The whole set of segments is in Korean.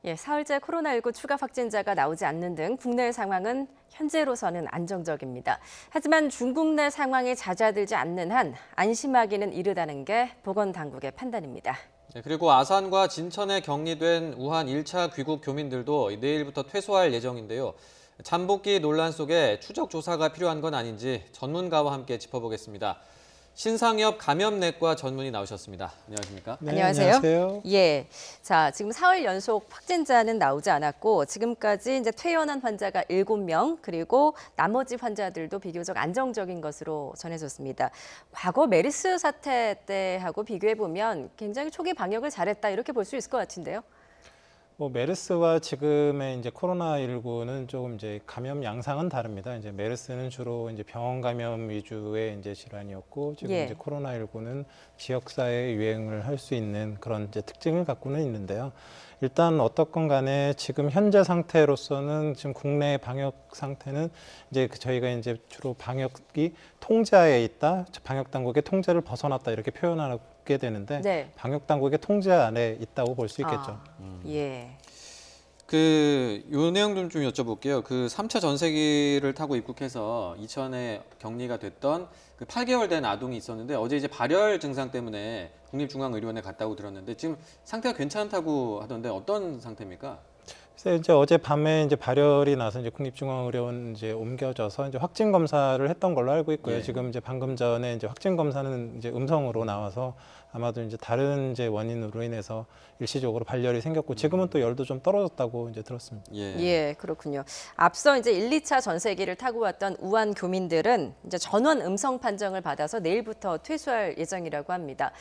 예, 사흘째 코로나19 추가 확진자가 나오지 않는 등 국내 상황은 현재로서는 안정적입니다. 하지만 중국 내 상황이 잦아들지 않는 한 안심하기는 이르다는 게 보건당국의 판단입니다. 네, 그리고 아산과 진천에 격리된 우한 1차 귀국 교민들도 내일부터 퇴소할 예정인데요. 잠복기 논란 속에 추적 조사가 필요한 건 아닌지 전문가와 함께 짚어보겠습니다. 신상엽 감염내과 전문의 나오셨습니다. 안녕하십니까? 네, 안녕하세요. 예, 자 지금 사흘 연속 확진자는 나오지 않았고 지금까지 이제 퇴원한 환자가 7명 그리고 나머지 환자들도 비교적 안정적인 것으로 전해졌습니다. 과거 메르스 사태 때하고 비교해 보면 굉장히 초기 방역을 잘했다 이렇게 볼 수 있을 것 같은데요. 메르스와 지금의 이제 코로나19는 조금 이제 감염 양상은 다릅니다. 이제 메르스는 주로 이제 병원 감염 위주의 이제 질환이었고 지금 이제 코로나19는 지역사회에 유행을 할 수 있는 그런 이제 특징을 갖고는 있는데요. 일단 어떻건 간에 지금 현재 상태로서는 지금 국내 방역 상태는 이제 저희가 이제 주로 방역이 통제하에 있다, 방역 당국의 통제를 벗어났다 이렇게 표현하게 되는데 네. 방역 당국의 통제 안에 있다고 볼 수 있겠죠. 예. 요 내용 좀 여쭤볼게요. 그 3차 전세기를 타고 입국해서 이천에 격리가 됐던 그 8개월 된 아동이 있었는데 어제 이제 발열 증상 때문에 국립중앙의료원에 갔다고 들었는데 지금 상태가 괜찮다고 하던데 어떤 상태입니까? 그래서 이제 어제 밤에 이제 발열이 나서 이제 국립중앙의료원 이제 옮겨져서 이제 확진 검사를 했던 걸로 알고 있고요. 예. 지금 이제 방금 전에 이제 확진 검사는 이제 음성으로 나와서 아마도 이제 다른 이제 원인으로 인해서 일시적으로 발열이 생겼고 지금은 또 열도 좀 떨어졌다고 이제 들었습니다. 예, 그렇군요. 앞서 이제 1, 2차 전세기를 타고 왔던 우한 교민들은 이제 전원 음성 판정을 받아서 내일부터 퇴소할 예정이라고 합니다.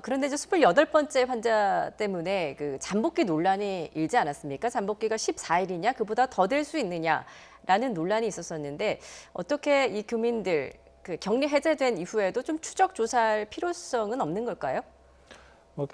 그런데 이제 28번째 환자 때문에 그 잠복기 논란이 일지 않았습니까? 잠복기가 14일이냐, 그보다 더 될 수 있느냐라는 논란이 있었었는데 어떻게 이 교민들 그 격리 해제된 이후에도 좀 추적 조사할 필요성은 없는 걸까요?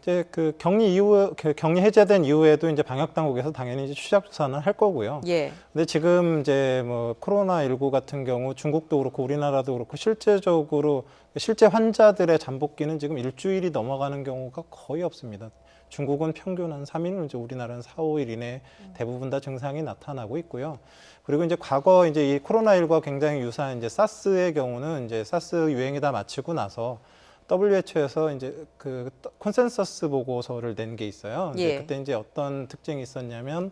이제 그 격리 해제된 이후에도 이제 방역 당국에서 당연히 이제 추적 조사는 할 거고요. 예. 근데 지금 이제 코로나19 같은 경우 중국도 그렇고 우리나라도 그렇고 실제적으로 실제 환자들의 잠복기는 지금 일주일이 넘어가는 경우가 거의 없습니다. 중국은 평균 한 3일, 이제 우리나라는 4, 5일 이내에 대부분 다 증상이 나타나고 있고요. 그리고 이제 과거 이제 이 코로나19와 굉장히 유사한 이제 사스의 경우는 이제 사스 유행이 다 마치고 나서 WHO에서 이제 그 콘센서스 보고서를 낸 게 있어요. 예. 그때 이제 어떤 특징이 있었냐면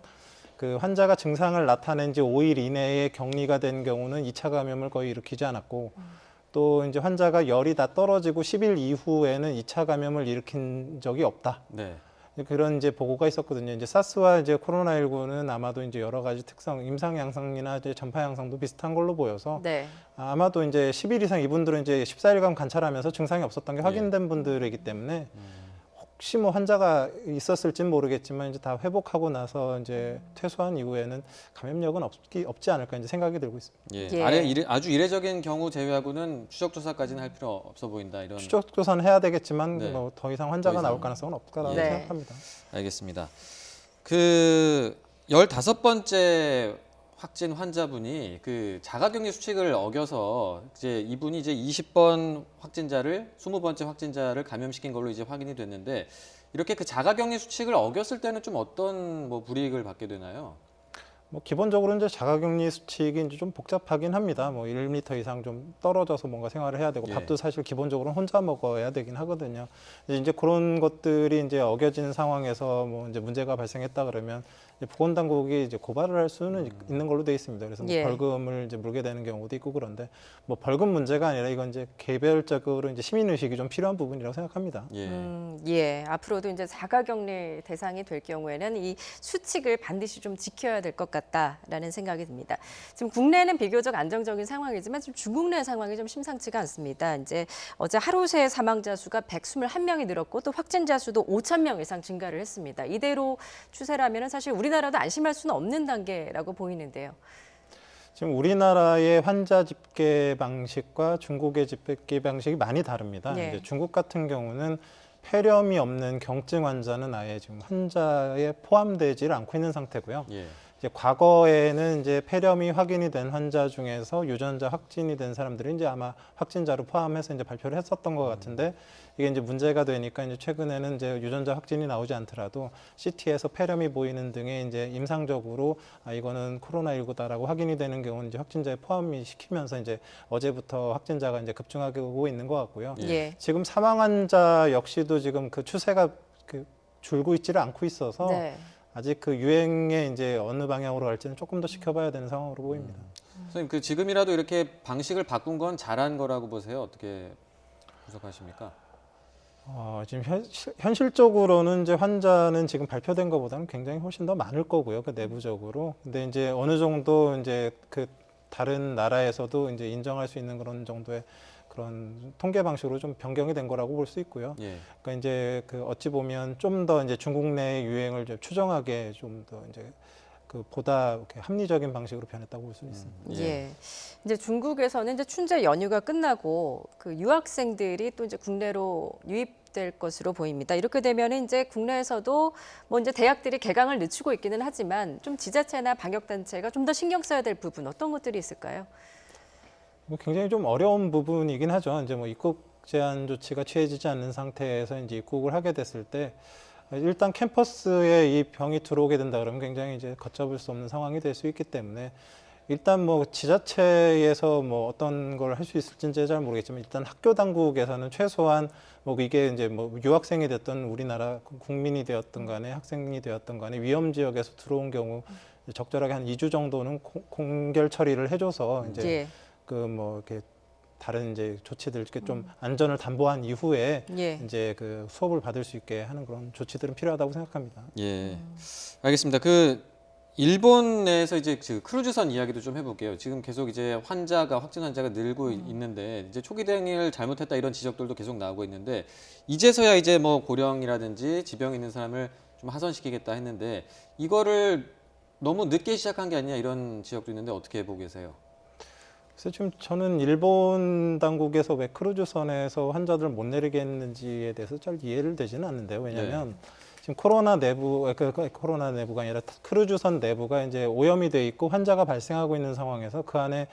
그 환자가 증상을 나타낸 지 5일 이내에 격리가 된 경우는 2차 감염을 거의 일으키지 않았고 또 이제 환자가 열이 다 떨어지고 10일 이후에는 2차 감염을 일으킨 적이 없다. 네. 그런 이제 보고가 있었거든요. 이제 사스와 이제 코로나19는 아마도 이제 여러 가지 특성, 임상 양상이나 이제 전파 양상도 비슷한 걸로 보여서 네. 아마도 이제 10일 이상 이분들은 이제 14일간 관찰하면서 증상이 없었던 게 확인된 분들이기 때문에 혹시 환자가 있었을진 모르겠지만 이제 다 회복하고 나서 이제 퇴소한 이후에는 감염력은 없지 않을까 이제 생각이 들고 있습니다. 예. 아주 이례적인 경우 제외하고는 추적 조사까지는 할 필요 없어 보인다 이런. 추적 조사는 해야 되겠지만 네. 더 이상 환자가 더 이상. 나올 가능성은 없을 거라고 네. 생각합니다. 알겠습니다. 그 15번째 확진 환자분이 그 자가격리 수칙을 어겨서 이제 이분이 이제 20번 확진자를 20번째 확진자를 감염시킨 걸로 이제 확인이 됐는데 이렇게 그 자가격리 수칙을 어겼을 때는 좀 어떤 불이익을 받게 되나요? 기본적으로 이제 자가격리 수칙이 이제 좀 복잡하긴 합니다. 1m 이상 좀 떨어져서 뭔가 생활을 해야 되고 예. 밥도 사실 기본적으로 혼자 먹어야 되긴 하거든요. 이제 그런 것들이 이제 어겨진 상황에서 이제 문제가 발생했다 그러면 이제 보건당국이 이제 고발을 할 수는 있는 걸로 돼 있습니다. 그래서 예. 벌금을 이제 물게 되는 경우도 있고 그런데 벌금 문제가 아니라 이건 이제 개별적으로 이제 시민 의식이 좀 필요한 부분이라고 생각합니다. 예, 앞으로도 이제 자가격리 대상이 될 경우에는 이 수칙을 반드시 좀 지켜야 될 것 같다라는 생각이 듭니다. 지금 국내는 비교적 안정적인 상황이지만 지금 중국 내 상황이 좀 심상치가 않습니다. 이제 어제 하루 새 사망자 수가 121명이 늘었고 또 확진자 수도 5,000명 이상 증가를 했습니다. 이대로 추세라면 사실 우리나라도 안심할 수는 없는 단계라고 보이는데요. 지금 우리나라의 환자 집계 방식과 중국의 집계 방식이 많이 다릅니다. 네. 이제 중국 같은 경우는 폐렴이 없는 경증 환자는 아예 지금 환자에 포함되지 않고 있는 상태고요. 예. 이제 과거에는 이제 폐렴이 확인이 된 환자 중에서 유전자 확진이 된 사람들이 이제 아마 확진자로 포함해서 이제 발표를 했었던 것 같은데 이게 이제 문제가 되니까 이제 최근에는 이제 유전자 확진이 나오지 않더라도 CT에서 폐렴이 보이는 등의 이제 임상적으로 이거는 코로나19다라고 확인이 되는 경우는 이제 확진자에 포함이 시키면서 이제 어제부터 확진자가 이제 급증하게 오고 있는 것 같고요. 예. 지금 사망 환자 역시도 지금 그 추세가 그 줄고 있지를 않고 있어서 네. 아직 그 유행에 이제 어느 방향으로 갈지는 조금 더 지켜봐야 되는 상황으로 보입니다. 선생님, 그 지금이라도 이렇게 방식을 바꾼 건 잘한 거라고 보세요? 어떻게 분석하십니까? 지금 현실적으로는 이제 환자는 지금 발표된 것보다는 굉장히 훨씬 더 많을 거고요. 그 내부적으로. 근데 이제 어느 정도 이제 그 다른 나라에서도 이제 인정할 수 있는 그런 정도의 그런 통계 방식으로 좀 변경이 된 거라고 볼 수 있고요. 예. 그러니까 이제 그 어찌 보면 좀 더 이제 중국 내 유행을 좀 추정하게 좀 더 이제 그 보다 이렇게 합리적인 방식으로 변했다고 볼 수 있습니다. 예. 이제 중국에서는 이제 춘제 연휴가 끝나고 그 유학생들이 또 이제 국내로 유입될 것으로 보입니다. 이렇게 되면 이제 국내에서도 뭐 이제 대학들이 개강을 늦추고 있기는 하지만 좀 지자체나 방역 단체가 좀 더 신경 써야 될 부분 어떤 것들이 있을까요? 뭐 굉장히 좀 어려운 부분이긴 하죠. 이제 뭐 입국 제한 조치가 취해지지 않는 상태에서 이제 입국을 하게 됐을 때 일단 캠퍼스에 이 병이 들어오게 된다 그러면 굉장히 이제 걷잡을 수 없는 상황이 될 수 있기 때문에 일단 뭐 지자체에서 뭐 어떤 걸 할 수 있을지는 잘 모르겠지만 일단 학교 당국에서는 최소한 뭐 이게 이제 뭐 유학생이 됐든 우리나라 국민이 되었든 간에 학생이 되었든 간에 위험 지역에서 들어온 경우 적절하게 한 2주 정도는 공결 처리를 해줘서 이제 예. 그 뭐 이렇게 다른 이제 조치들 이렇게 좀 안전을 담보한 이후에 예. 이제 그 수업을 받을 수 있게 하는 그런 조치들은 필요하다고 생각합니다. 예. 알겠습니다. 그 일본 내에서 이제 그 크루즈선 이야기도 좀 해볼게요. 지금 계속 이제 확진 환자가 늘고 있는데 이제 초기 대응을 잘못했다 이런 지적들도 계속 나오고 있는데 이제서야 이제 뭐 고령이라든지 지병 있는 사람을 좀 하선시키겠다 했는데 이거를 너무 늦게 시작한 게 아니냐 이런 지적도 있는데 어떻게 보고 계세요? 그래서 지금 저는 일본 당국에서 왜 크루즈선에서 환자들 못 내리게 했는지에 대해서 잘 이해를 되지는 않는데요. 왜냐하면 지금 코로나 내부가 아니라 크루즈선 내부가 이제 오염이 돼 있고 환자가 발생하고 있는 상황에서 그 안에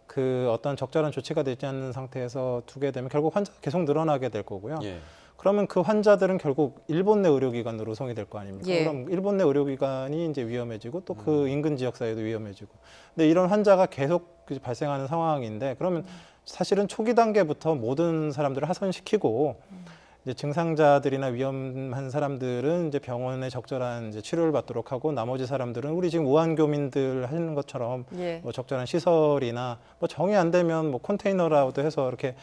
그 어떤 적절한 조치가 되지 않는 상태에서 두게 되면 결국 환자가 계속 늘어나게 될 거고요. 예. 그러면 그 환자들은 결국 일본 내 의료기관으로 송이 될 거 아닙니까? 예. 그럼 일본 내 의료기관이 이제 위험해지고 또 그 인근 지역 사회도 위험해지고. 근데 이런 환자가 계속 발생하는 상황인데 그러면 사실은 초기 단계부터 모든 사람들을 하선시키고 이제 증상자들이나 위험한 사람들은 이제 병원에 적절한 이제 치료를 받도록 하고 나머지 사람들은 우리 지금 우한 교민들 하는 것처럼 예. 뭐 적절한 시설이나 뭐 정이 안 되면 뭐 컨테이너라도 해서 이렇게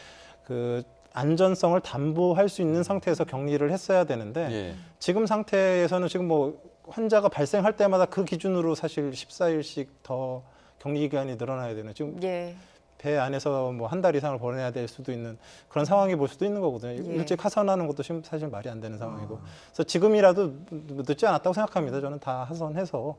그 안전성을 담보할 수 있는 상태에서 격리를 했어야 되는데 예. 지금 상태에서는 지금 뭐 환자가 발생할 때마다 그 기준으로 사실 14일씩 더 격리 기간이 늘어나야 되는 지금 예. 배 안에서 뭐 한 달 이상을 보내야 될 수도 있는 그런 상황이 볼 수도 있는 거거든요. 예. 일찍 하선하는 것도 사실 말이 안 되는 상황이고. 그래서 지금이라도 늦지 않았다고 생각합니다. 저는 다 하선해서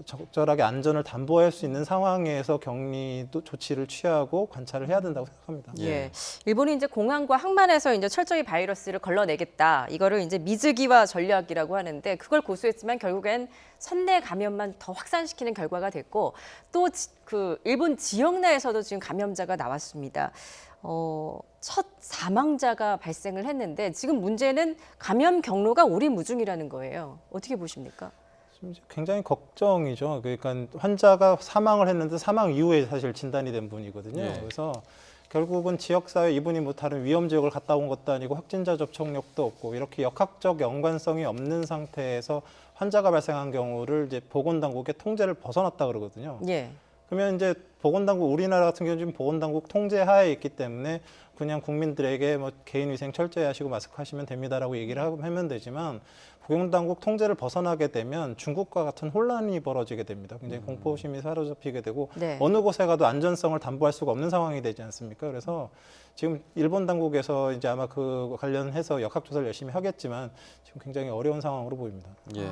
적절하게 안전을 담보할 수 있는 상황에서 격리 조치를 취하고 관찰을 해야 된다고 생각합니다. 예. 일본이 이제 공항과 항만에서 이제 철저히 바이러스를 걸러내겠다. 이거를 이제 미즈기화 전략이라고 하는데 그걸 고수했지만 결국엔 선내 감염만 더 확산시키는 결과가 됐고 또 그 일본 지역 내에서도 지금 감염자가 나왔습니다. 첫 사망자가 발생을 했는데 지금 문제는 감염 경로가 오리무중이라는 거예요. 어떻게 보십니까? 굉장히 걱정이죠. 그러니까 환자가 사망을 했는데 사망 이후에 사실 진단이 된 분이거든요. 네. 그래서 결국은 지역사회 이분이 뭐 다른 위험 지역을 갔다 온 것도 아니고 확진자 접촉력도 없고 이렇게 역학적 연관성이 없는 상태에서 환자가 발생한 경우를 이제 보건당국의 통제를 벗어났다 그러거든요. 예. 그러면 이제 보건당국 우리나라 같은 경우는 지금 보건당국 통제 하에 있기 때문에 그냥 국민들에게 뭐 개인위생 철저히 하시고 마스크 하시면 됩니다라고 얘기를 하면 되지만 보건당국 통제를 벗어나게 되면 중국과 같은 혼란이 벌어지게 됩니다. 굉장히 공포심이 사로잡히게 되고 네. 어느 곳에 가도 안전성을 담보할 수가 없는 상황이 되지 않습니까? 그래서 지금 일본 당국에서 이제 아마 그 관련해서 역학조사를 열심히 하겠지만 지금 굉장히 어려운 상황으로 보입니다. 예.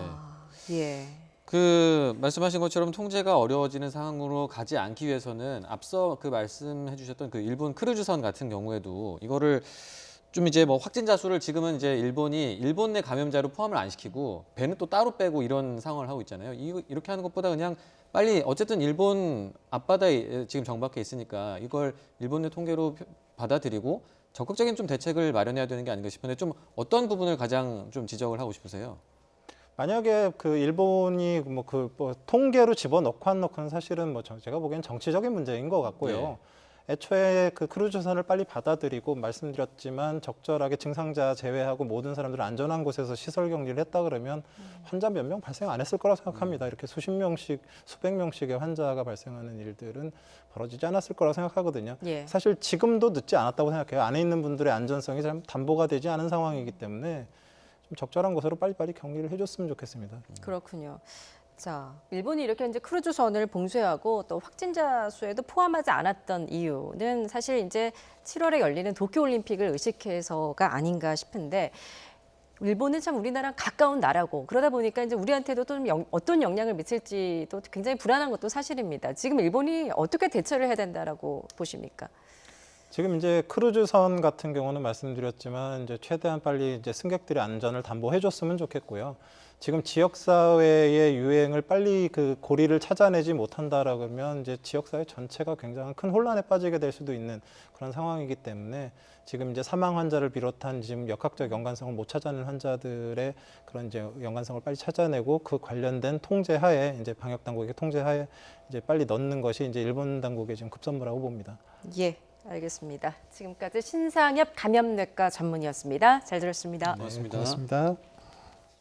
예. 그 말씀하신 것처럼 통제가 어려워지는 상황으로 가지 않기 위해서는 앞서 그 말씀해 주셨던 그 일본 크루즈선 같은 경우에도 이거를 좀 이제 뭐 확진자 수를 지금은 이제 일본 내 감염자로 포함을 안 시키고 배는 또 따로 빼고 이런 상황을 하고 있잖아요. 이렇게 하는 것보다 그냥 빨리 어쨌든 일본 앞바다에 지금 정박해 있으니까 이걸 일본 내 통계로 받아들이고 적극적인 좀 대책을 마련해야 되는 게 아닌가 싶은데 좀 어떤 부분을 가장 좀 지적을 하고 싶으세요? 만약에 그 일본이 뭐 통계로 집어넣고 안 넣고는 사실은 뭐 제가 보기엔 정치적인 문제인 것 같고요. 네. 애초에 그 크루즈선을 빨리 받아들이고 말씀드렸지만 적절하게 증상자 제외하고 모든 사람들 안전한 곳에서 시설 격리를 했다 그러면 환자 몇 명 발생 안 했을 거라고 생각합니다. 이렇게 수십 명씩, 수백 명씩의 환자가 발생하는 일들은 벌어지지 않았을 거라고 생각하거든요. 예. 사실 지금도 늦지 않았다고 생각해요. 안에 있는 분들의 안전성이 잘 담보가 되지 않은 상황이기 때문에 좀 적절한 곳으로 빨리빨리 격리를 해줬으면 좋겠습니다. 그렇군요. 자, 일본이 이렇게 이제 크루즈선을 봉쇄하고 또 확진자 수에도 포함하지 않았던 이유는 사실 이제 7월에 열리는 도쿄올림픽을 의식해서가 아닌가 싶은데 일본은 참 우리나라랑 가까운 나라고 그러다 보니까 이제 우리한테도 좀 어떤 영향을 미칠지도 굉장히 불안한 것도 사실입니다. 지금 일본이 어떻게 대처를 해야 된다라고 보십니까? 지금 이제 크루즈선 같은 경우는 말씀드렸지만 이제 최대한 빨리 이제 승객들의 안전을 담보해줬으면 좋겠고요. 지금 지역사회의 유행을 빨리 그 고리를 찾아내지 못한다라고 하면 이제 지역사회 전체가 굉장히 큰 혼란에 빠지게 될 수도 있는 그런 상황이기 때문에 지금 이제 사망 환자를 비롯한 지금 역학적 연관성을 못 찾아낸 환자들의 그런 이제 연관성을 빨리 찾아내고 그 관련된 통제하에 이제 방역 당국의 통제하에 이제 빨리 넣는 것이 이제 일본 당국의 지금 급선무라고 봅니다. 예, 알겠습니다. 지금까지 신상엽 감염내과 전문의였습니다. 잘 들었습니다. 고맙습니다. 고맙습니다.